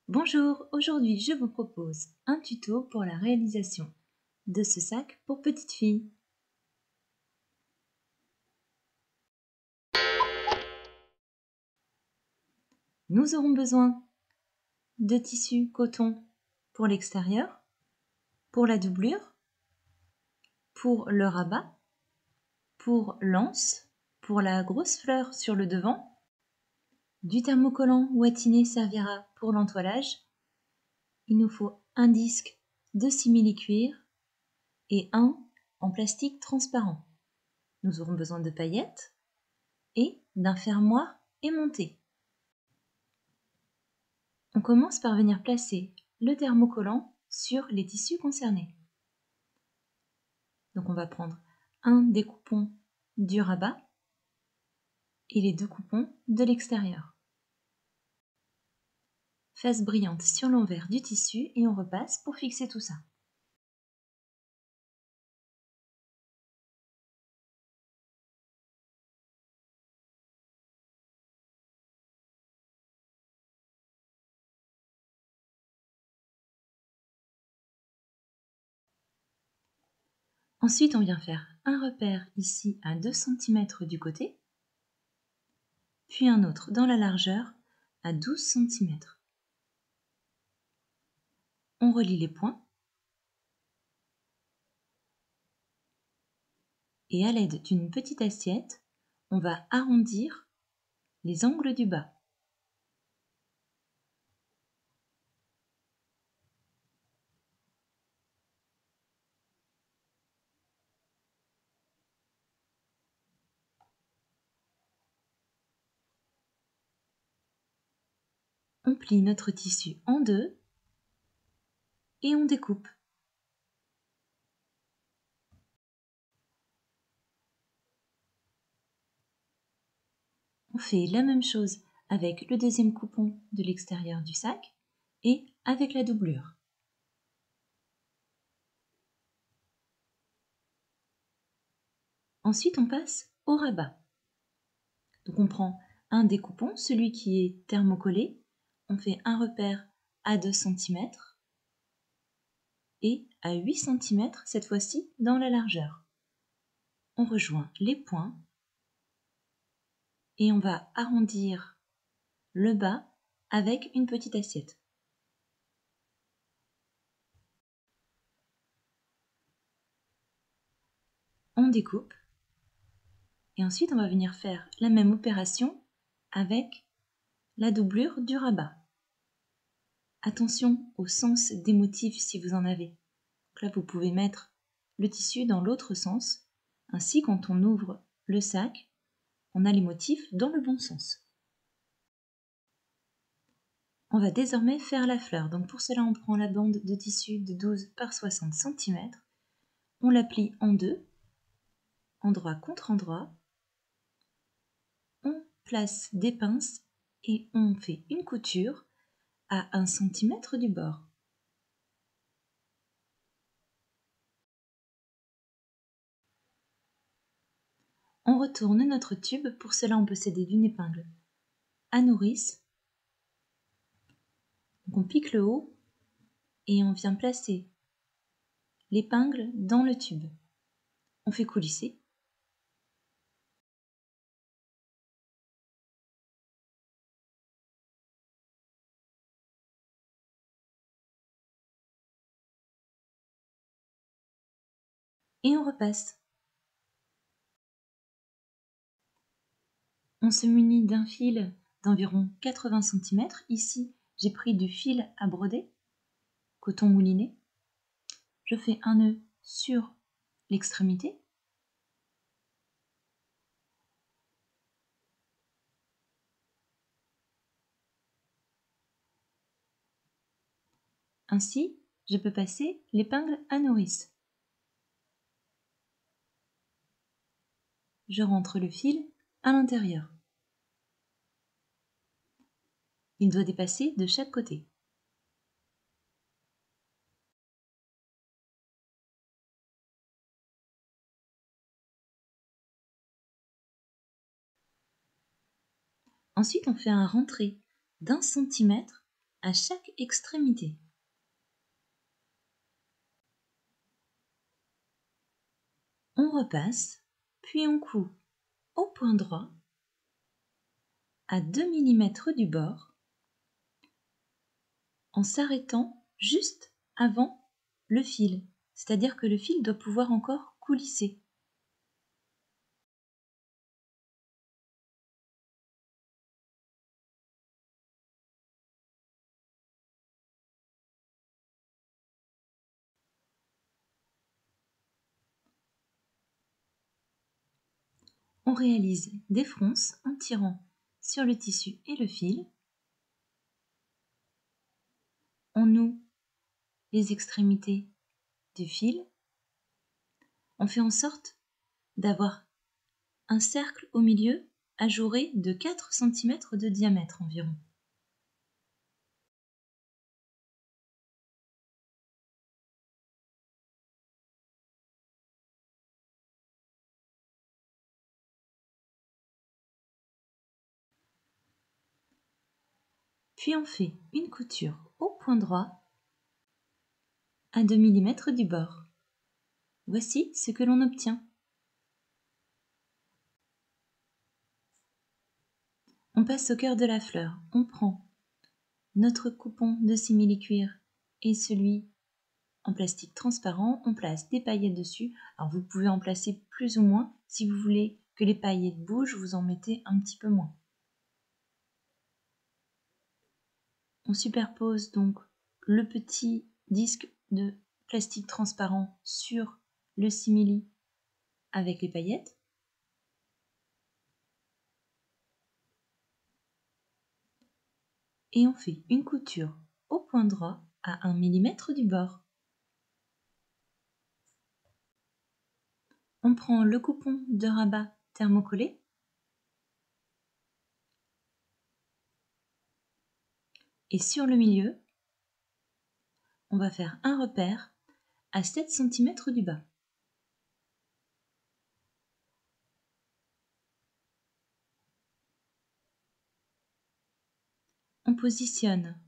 Bonjour, aujourd'hui je vous propose un tuto pour la réalisation de ce sac pour petite fille. Nous aurons besoin de tissu coton pour l'extérieur, pour la doublure, pour le rabat, pour l'anse, pour la grosse fleur sur le devant, du thermocollant ouatiné servira pour l'entoilage. Il nous faut un disque de simili-cuir et un en plastique transparent. Nous aurons besoin de paillettes et d'un fermoir aimanté. On commence par venir placer le thermocollant sur les tissus concernés. Donc on va prendre un des coupons du rabat et les deux coupons de l'extérieur. Face brillante sur l'envers du tissu et on repasse pour fixer tout ça. Ensuite, on vient faire un repère ici à 2 cm du côté, puis un autre dans la largeur à 12 cm. On relie les points et à l'aide d'une petite assiette, on va arrondir les angles du bas. On plie notre tissu en deux et on découpe. On fait la même chose avec le deuxième coupon de l'extérieur du sac et avec la doublure. Ensuite, on passe au rabat. Donc on prend un des coupons, celui qui est thermocollé, on fait un repère à 2 cm et à 8 cm cette fois-ci dans la largeur. On rejoint les points et on va arrondir le bas avec une petite assiette. On découpe et ensuite on va venir faire la même opération avec la doublure du rabat. Attention au sens des motifs si vous en avez. Donc là, vous pouvez mettre le tissu dans l'autre sens. Ainsi, quand on ouvre le sac, on a les motifs dans le bon sens. On va désormais faire la fleur. Donc pour cela, on prend la bande de tissu de 12 par 60 cm. On la plie en deux, endroit contre endroit. On place des pinces et on fait une couture à 1 cm du bord. On retourne notre tube, pour cela on peut s'aider d'une épingle à nourrice. Donc on pique le haut et on vient placer l'épingle dans le tube. On fait coulisser. Et on repasse. On se munit d'un fil d'environ 80 cm. Ici, j'ai pris du fil à broder, coton mouliné. Je fais un nœud sur l'extrémité. Ainsi, je peux passer l'épingle à nourrice. Je rentre le fil à l'intérieur. Il doit dépasser de chaque côté. Ensuite, on fait un rentré d'1 cm à chaque extrémité. On repasse, puis on coud au point droit, à 2 mm du bord, en s'arrêtant juste avant le fil, c'est-à-dire que le fil doit pouvoir encore coulisser. On réalise des fronces en tirant sur le tissu et le fil. On noue les extrémités du fil. On fait en sorte d'avoir un cercle au milieu ajouré de 4 cm de diamètre environ. Puis on fait une couture au point droit à 2 mm du bord. Voici ce que l'on obtient. On passe au cœur de la fleur. On prend notre coupon de simili-cuir et celui en plastique transparent. On place des paillettes dessus. Alors vous pouvez en placer plus ou moins. Si vous voulez que les paillettes bougent, vous en mettez un petit peu moins. On superpose donc le petit disque de plastique transparent sur le simili avec les paillettes. Et on fait une couture au point droit à 1 mm du bord. On prend le coupon de rabat thermocollé et sur le milieu, on va faire un repère à 7 cm du bas. On positionne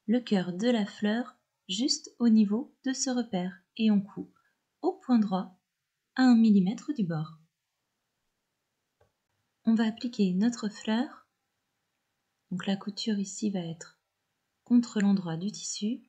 le cœur de la fleur juste au niveau de ce repère et on coud au point droit à 1 mm du bord. On va appliquer notre fleur, donc la couture ici va être contre l'endroit du tissu,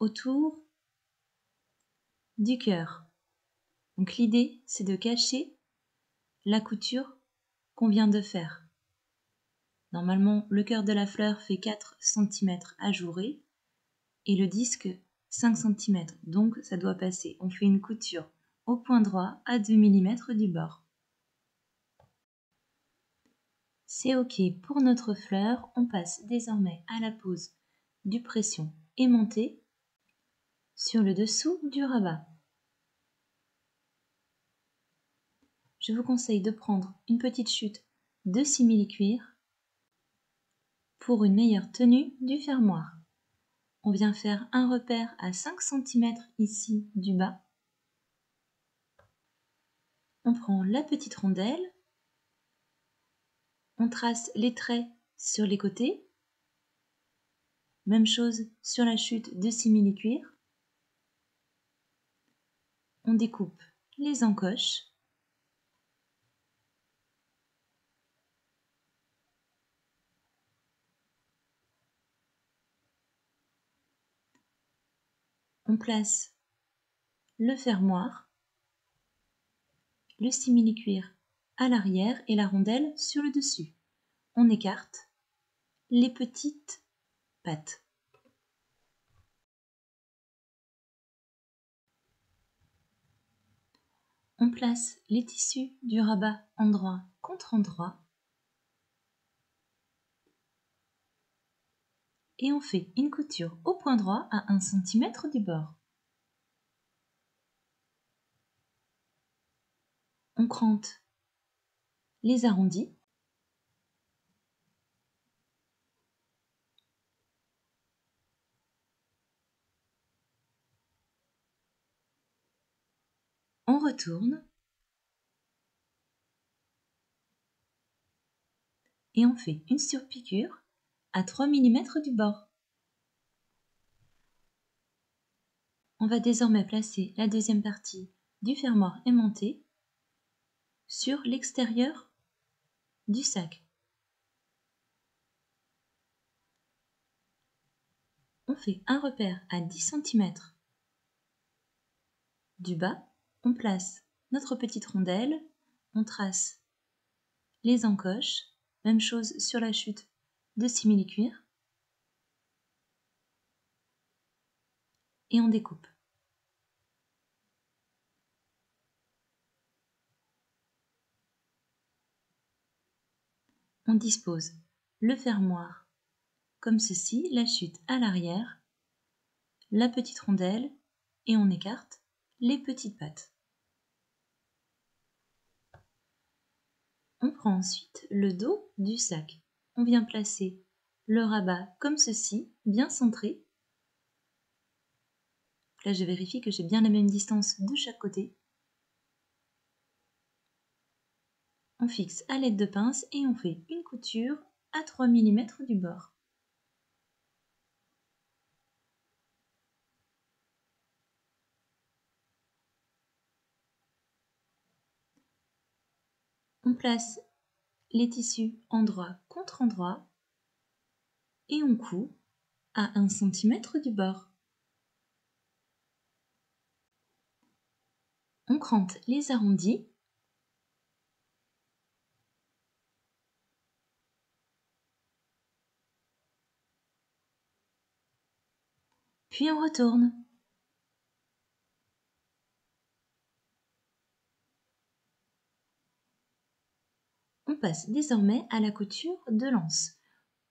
autour du cœur. Donc l'idée c'est de cacher la couture qu'on vient de faire. Normalement, le cœur de la fleur fait 4 cm ajouré et le disque 5 cm, donc ça doit passer. On fait une couture au point droit à 2 mm du bord. C'est OK pour notre fleur. On passe désormais à la pose du pression aimanté sur le dessous du rabat. Je vous conseille de prendre une petite chute de simili-cuir pour une meilleure tenue du fermoir. On vient faire un repère à 5 cm ici du bas. On prend la petite rondelle, on trace les traits sur les côtés, même chose sur la chute de simili-cuir. On découpe les encoches. On place le fermoir, le simili-cuir à l'arrière et la rondelle sur le dessus. On écarte les petites pattes. On place les tissus du rabat endroit contre endroit et on fait une couture au point droit à 1 cm du bord. On crante les arrondis. On retourne et on fait une surpiqûre à 3 mm du bord. On va désormais placer la deuxième partie du fermoir aimanté sur l'extérieur du sac. On fait un repère à 10 cm du bas, on place notre petite rondelle, on trace les encoches, même chose sur la chute de simili-cuir, et on découpe. On dispose le fermoir comme ceci, la chute à l'arrière, la petite rondelle, et on écarte les petites pattes. On prend ensuite le dos du sac. On vient placer le rabat comme ceci, bien centré. Là, je vérifie que j'ai bien la même distance de chaque côté. On fixe à l'aide de pince et on fait une couture à 3 mm du bord. On place les tissus endroit contre endroit et on coud à 1 cm du bord. On crante les arrondis puis on retourne. On passe désormais à la couture de l'anse.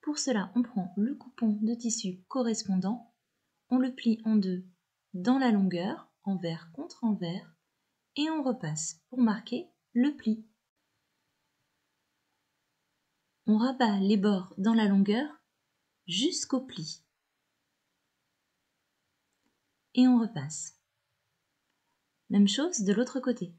Pour cela, on prend le coupon de tissu correspondant, on le plie en deux dans la longueur, envers contre envers, et on repasse pour marquer le pli. On rabat les bords dans la longueur jusqu'au pli. Et on repasse. Même chose de l'autre côté.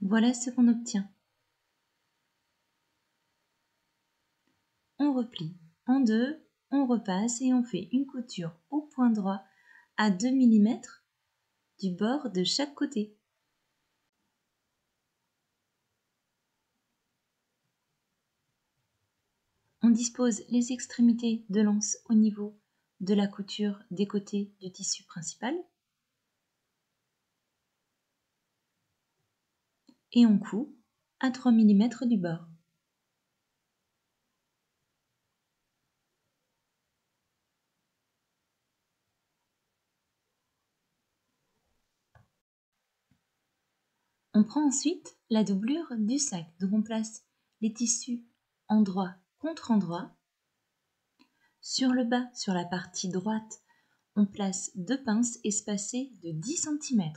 Voilà ce qu'on obtient. On replie en deux, on repasse et on fait une couture au point droit à 2 mm du bord de chaque côté. On dispose les extrémités de l'anse au niveau de la couture des côtés du tissu principal et on coud à 3 mm du bord. On prend ensuite la doublure du sac, donc on place les tissus endroit contre endroit. Sur le bas, sur la partie droite, on place deux pinces espacées de 10 cm.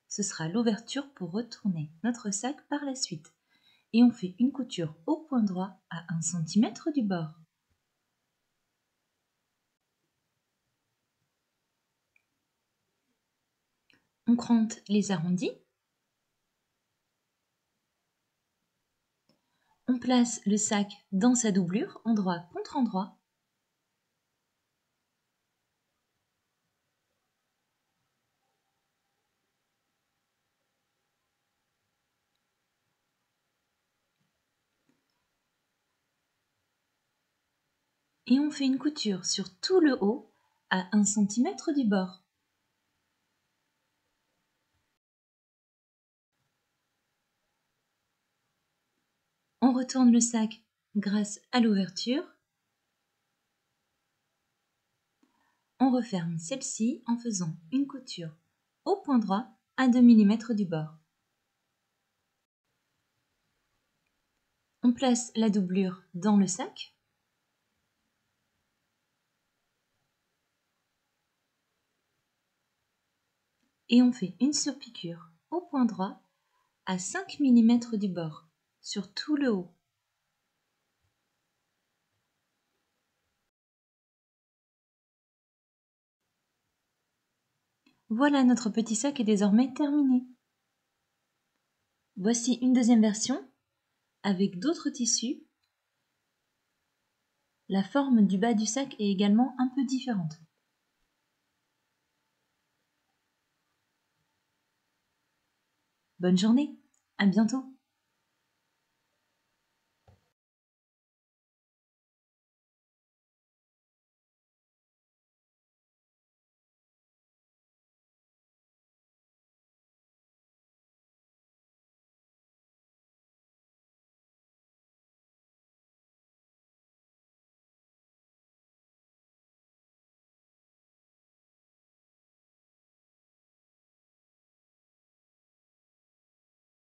Ce sera l'ouverture pour retourner notre sac par la suite. Et on fait une couture au point droit à 1 cm du bord. On crante les arrondis. On place le sac dans sa doublure, endroit contre endroit. Et on fait une couture sur tout le haut à 1 cm du bord. On retourne le sac grâce à l'ouverture. On referme celle-ci en faisant une couture au point droit à 2 mm du bord. On place la doublure dans le sac. Et on fait une surpiqûre au point droit à 5 mm du bord sur tout le haut. Voilà, notre petit sac est désormais terminé. Voici une deuxième version avec d'autres tissus. La forme du bas du sac est également un peu différente. Bonne journée, à bientôt!